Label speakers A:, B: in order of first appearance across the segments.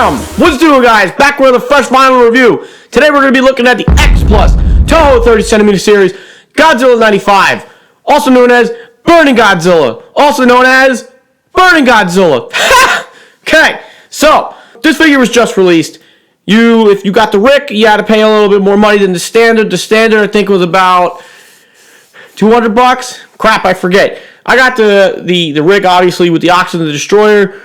A: Bam! What's doing, guys? Back with a fresh vinyl review. Today we're going to be looking at the X Plus Toho 30cm series Godzilla 95, also known as Burning Godzilla, also known as Burning Godzilla. Okay, so this figure was just released. If you got the Wick, you had to pay a little bit more money than the standard. The standard, I think, was about $200. Crap, I forget. I got the rig, obviously, with the Oxygen Destroyer.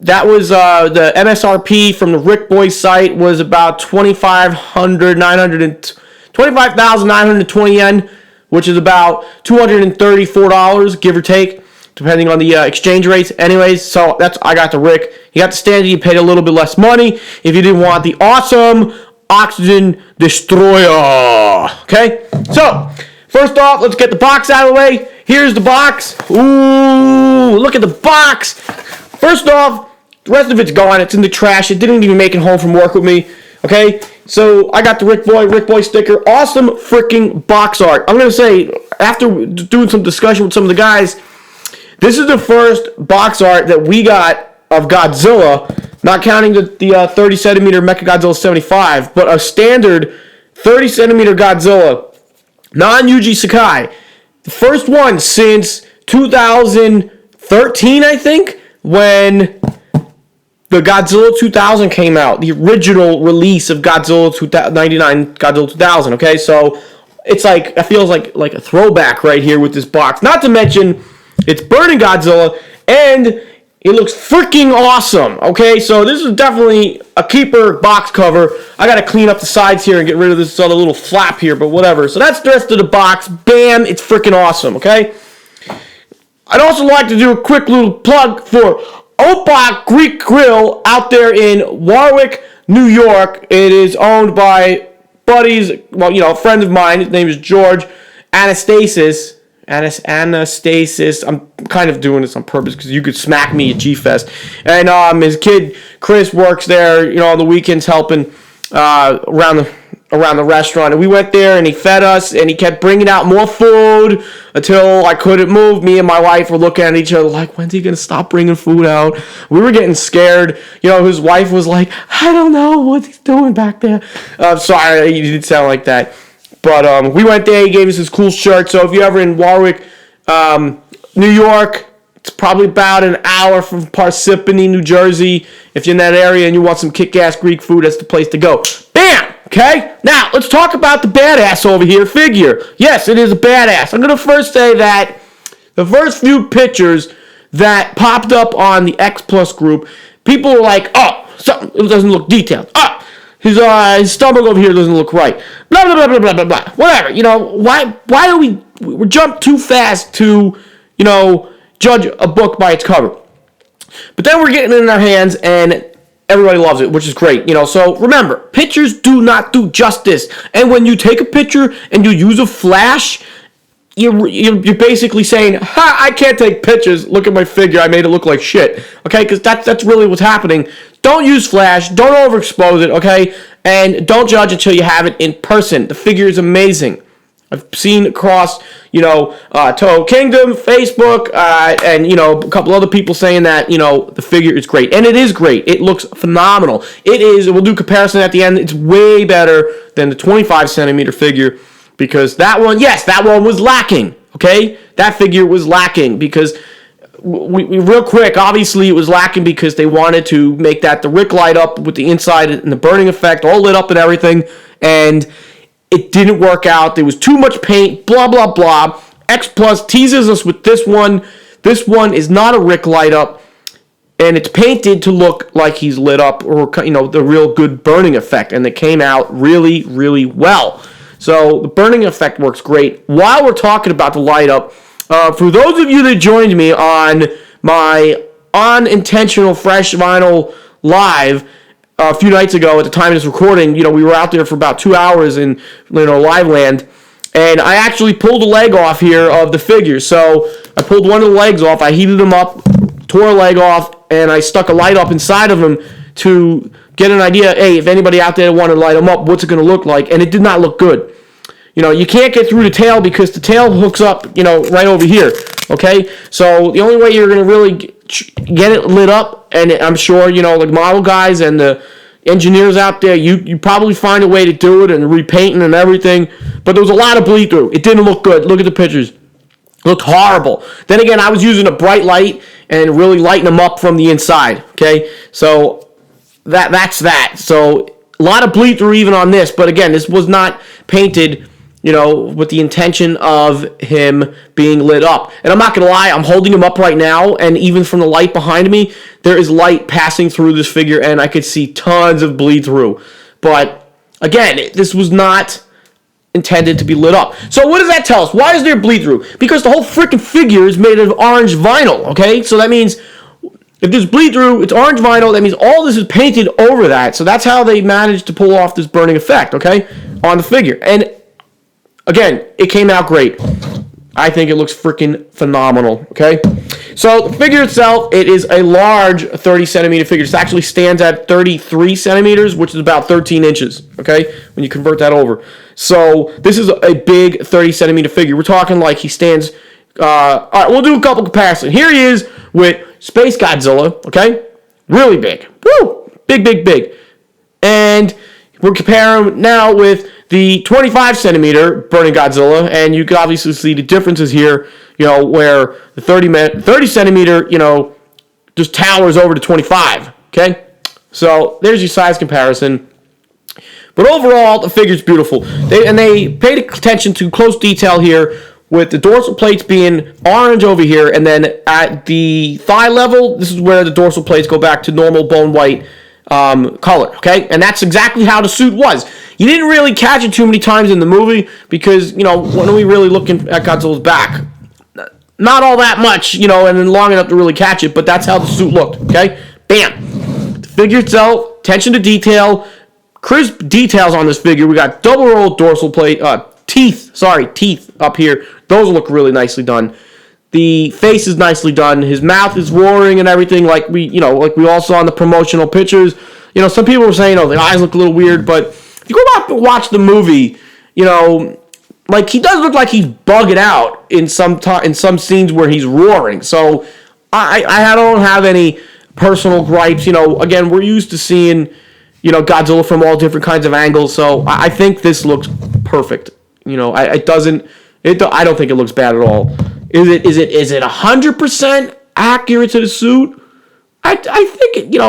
A: That was the MSRP from the Rick Boys site was about 25,920 yen, which is about $234, give or take, depending on the exchange rates. Anyways, so I got the Rick. You got the standard, you paid a little bit less money if you didn't want the awesome Oxygen Destroyer. Okay, so first off, let's get the box out of the way. Here's the box. Ooh, look at the box. First off, the rest of it's gone. It's in the trash. It didn't even make it home from work with me. Okay, so I got the Rick Boy sticker. Awesome freaking box art. I'm going to say, after doing some discussion with some of the guys, this is the first box art that we got of Godzilla, not counting the 30cm Mechagodzilla 75, but a standard 30cm Godzilla, non-Yuji Sakai. The first one since 2013, I think, when the Godzilla 2000 came out, the original release of Godzilla 99, Godzilla 2000, okay? So it's like, it feels like a throwback right here with this box. Not to mention, it's Burning Godzilla, and it looks freaking awesome, okay? So this is definitely a keeper box cover. I got to clean up the sides here and get rid of this other little flap here, but whatever. So that's the rest of the box. Bam, it's freaking awesome, okay? I'd also like to do a quick little plug for Opa Greek Grill out there in Warwick, New York. It is owned by buddies, well, a friend of mine. His name is George Anastasis. I'm kind of doing this on purpose because you could smack me at G-Fest. And his kid Chris works there, on the weekends helping around the restaurant. And we went there and he fed us and he kept bringing out more food until I couldn't move. Me and my wife were looking at each other like, when's he going to stop bringing food out? We were getting scared. His wife was like, I don't know what he's doing back there. Sorry, you didn't sound like that. But we went there. He gave us his cool shirt. So if you're ever in Warwick, New York, it's probably about an hour from Parsippany, New Jersey. If you're in that area and you want some kick-ass Greek food, that's the place to go. Bam! Okay? Now, let's talk about the badass over here figure. Yes, it is a badass. I'm going to first say that the first few pictures that popped up on the X Plus group, people were like, oh, something, it doesn't look detailed. Oh, his stomach over here doesn't look right. Blah, blah, blah, blah, blah, blah, blah. Whatever. Why do we jump too fast to, judge a book by its cover? But then we're getting it in our hands and everybody loves it, which is great. So remember, pictures do not do justice. And when you take a picture and you use a flash, you're basically saying, ha, I can't take pictures. Look at my figure. I made it look like shit. Okay, because that's really what's happening. Don't use flash. Don't overexpose it, okay? And don't judge until you have it in person. The figure is amazing. I've seen across, Toho Kingdom, Facebook, and, a couple other people saying that, the figure is great. And it is great. It looks phenomenal. It is, we'll do comparison at the end. It's way better than the 25cm figure because that one was lacking, okay? That figure was lacking because we real quick, obviously it was lacking because they wanted to make that the Rick light up with the inside and the burning effect all lit up and everything, and it didn't work out. There was too much paint, blah, blah, blah. X Plus teases us with this one. This one is not a Rick light up, and it's painted to look like he's lit up or, the real good burning effect, and it came out really, really well. So the burning effect works great. While we're talking about the light up, for those of you that joined me on my unintentional Fresh Vinyl Live a few nights ago at the time of this recording, we were out there for about 2 hours in, live land, and I actually pulled a leg off here of the figure. So I pulled one of the legs off, I heated them up, tore a leg off, and I stuck a light up inside of them to get an idea, hey, if anybody out there wanted to light them up, what's it going to look like? And it did not look good. You can't get through the tail because the tail hooks up, right over here, okay? So the only way you're going to really get it lit up, and I'm sure, like model guys and the engineers out there, you probably find a way to do it and repainting and everything, but there was a lot of bleed through. It didn't look good. Look at the pictures. It looked horrible. Then again, I was using a bright light and really lighting them up from the inside, okay? So that's that. So a lot of bleed through even on this, but again, this was not painted, with the intention of him being lit up. And I'm not going to lie, I'm holding him up right now, and even from the light behind me, there is light passing through this figure, and I could see tons of bleed through. But again, this was not intended to be lit up. So what does that tell us? Why is there bleed through? Because the whole freaking figure is made of orange vinyl, okay? So that means if there's bleed through, it's orange vinyl. That means all this is painted over that. So that's how they managed to pull off this burning effect, okay, on the figure. And again, it came out great. I think it looks freaking phenomenal, okay? So the figure itself, it is a large 30 centimeter figure. This actually stands at 33 centimeters, which is about 13 inches, okay, when you convert that over. So this is a big 30 centimeter figure. We're talking like he stands, all right, we'll do a couple comparisons. Here he is with Space Godzilla, okay? Really big. Woo! Big, big, big. And we're comparing him now with the 25 centimeter Burning Godzilla, and you can obviously see the differences here, where the 30 centimeter, just towers over to 25, okay? So there's your size comparison. But overall, the figure's beautiful. They paid attention to close detail here, with the dorsal plates being orange over here, and then at the thigh level, this is where the dorsal plates go back to normal bone white color, okay? And that's exactly how the suit was. You didn't really catch it too many times in the movie because, when are we really looking at Godzilla's back? Not all that much, and then long enough to really catch it, but that's how the suit looked, okay? Bam! The figure itself, attention to detail, crisp details on this figure. We got double-rolled dorsal plate, teeth up here. Those look really nicely done. The face is nicely done. His mouth is roaring and everything, like we all saw in the promotional pictures. Some people were saying, the eyes look a little weird, but if you go back and watch the movie, like he does look like he's bugging out in some scenes where he's roaring. So I don't have any personal gripes. Again, we're used to seeing, Godzilla from all different kinds of angles. So I think this looks perfect. I don't think it looks bad at all. Is it 100% accurate to the suit? I think it,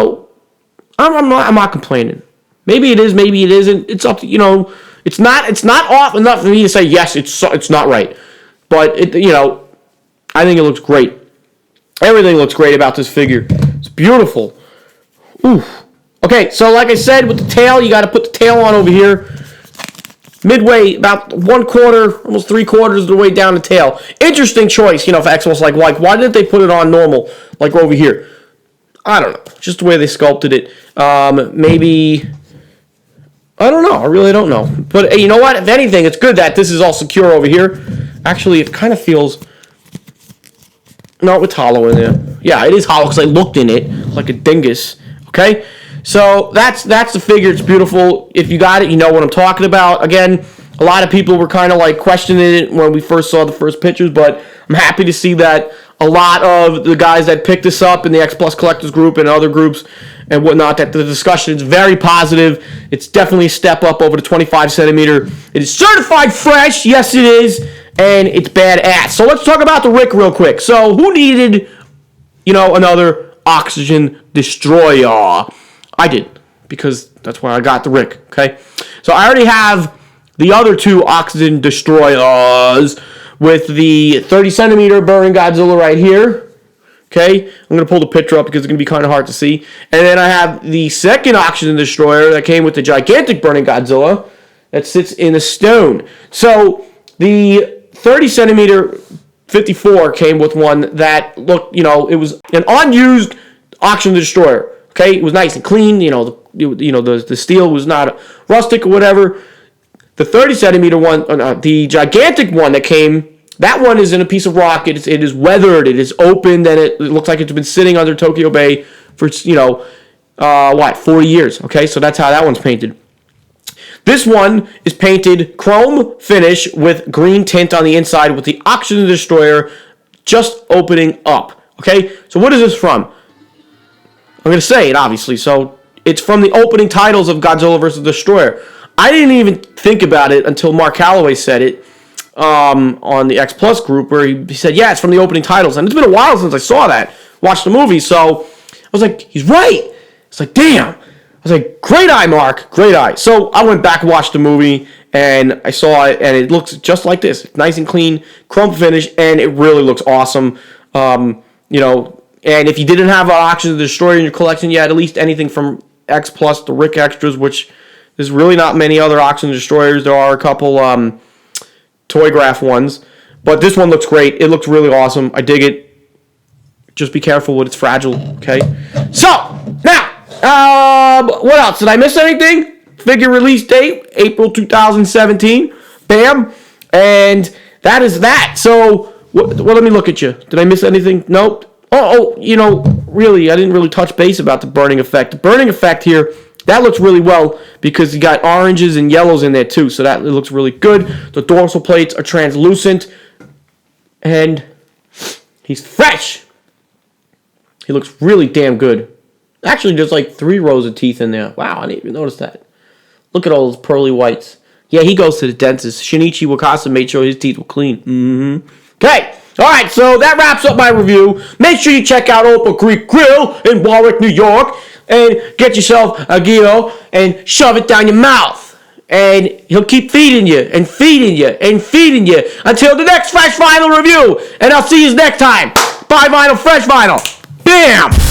A: I'm not complaining. Maybe it is, maybe it isn't. It's up to, it's not off enough for me to say yes, it's not right. But I think it looks great. Everything looks great about this figure. It's beautiful. Ooh. Okay, so like I said, with the tail, you got to put the tail on over here. Midway, about 1/4, almost 3/4 of the way down the tail. Interesting choice, for Xbox. Like, why didn't they put it on normal, like over here? I don't know. Just the way they sculpted it. Maybe, I don't know. I really don't know. But hey, you know what? If anything, it's good that this is all secure over here. Actually, it kind of feels, no, it's hollow in there. Yeah, it is hollow because I looked in it like a dingus. Okay? So that's the figure. It's beautiful. If you got it, you know what I'm talking about. Again, a lot of people were kind of like questioning it when we first saw the first pictures, but I'm happy to see that a lot of the guys that picked this up in the X Plus Collectors group and other groups and whatnot, that the discussion is very positive. It's definitely a step up over the 25 centimeter. It is certified fresh. Yes, it is. And it's badass. So let's talk about the Wick real quick. So who needed, another oxygen destroyer? I did, because that's why I got the Wick, okay? So I already have the other two oxygen destroyers with the 30 centimeter Burning Godzilla right here, okay? I'm going to pull the picture up because it's going to be kind of hard to see. And then I have the second oxygen destroyer that came with the gigantic Burning Godzilla that sits in a stone. So the 30 centimeter 54 came with one that looked, it was an unused oxygen destroyer. Okay, it was nice and clean. The steel was not rustic or whatever. The 30 centimeter one, the gigantic one that came, that one is in a piece of rock. It is weathered. It is opened, and it looks like it's been sitting under Tokyo Bay for 40 years. Okay, so that's how that one's painted. This one is painted chrome finish with green tint on the inside with the oxygen destroyer just opening up. Okay, so what is this from? I'm going to say it, obviously. So it's from the opening titles of Godzilla vs. Destroyer. I didn't even think about it until Mark Calloway said it on the X Plus group, where he said, yeah, it's from the opening titles. And it's been a while since I saw that, watched the movie. So I was like, he's right. It's like, damn. I was like, great eye, Mark. Great eye. So I went back and watched the movie, and I saw it, and it looks just like this. It's nice and clean, chrome finish, and it really looks awesome. You know, and if you didn't have an Oxygen of the Destroyer in your collection, you had at least anything from X Plus, the Wick Extras, which there's really not many other Oxygen Destroyers. There are a couple toy graph ones, but this one looks great. It looks really awesome. I dig it. Just be careful with it's fragile, okay? So, now, what else? Did I miss anything? Figure release date, April 2017. Bam. And that is that. So, well, let me look at you. Did I miss anything? Nope. You know, really, I didn't really touch base about the burning effect. The burning effect here, that looks really well because you got oranges and yellows in there too, so that looks really good. The dorsal plates are translucent, and he's fresh. He looks really damn good. Actually, there's like 3 rows of teeth in there. Wow, I didn't even notice that. Look at all those pearly whites. Yeah, he goes to the dentist. Shinichi Wakasa made sure his teeth were clean. Okay. All right, so that wraps up my review. Make sure you check out Opal Creek Grill in Warwick, New York, and get yourself a gyro and shove it down your mouth. And he'll keep feeding you and feeding you and feeding you until the next Fresh Vinyl review. And I'll see you next time. Buy vinyl, Fresh Vinyl. Bam!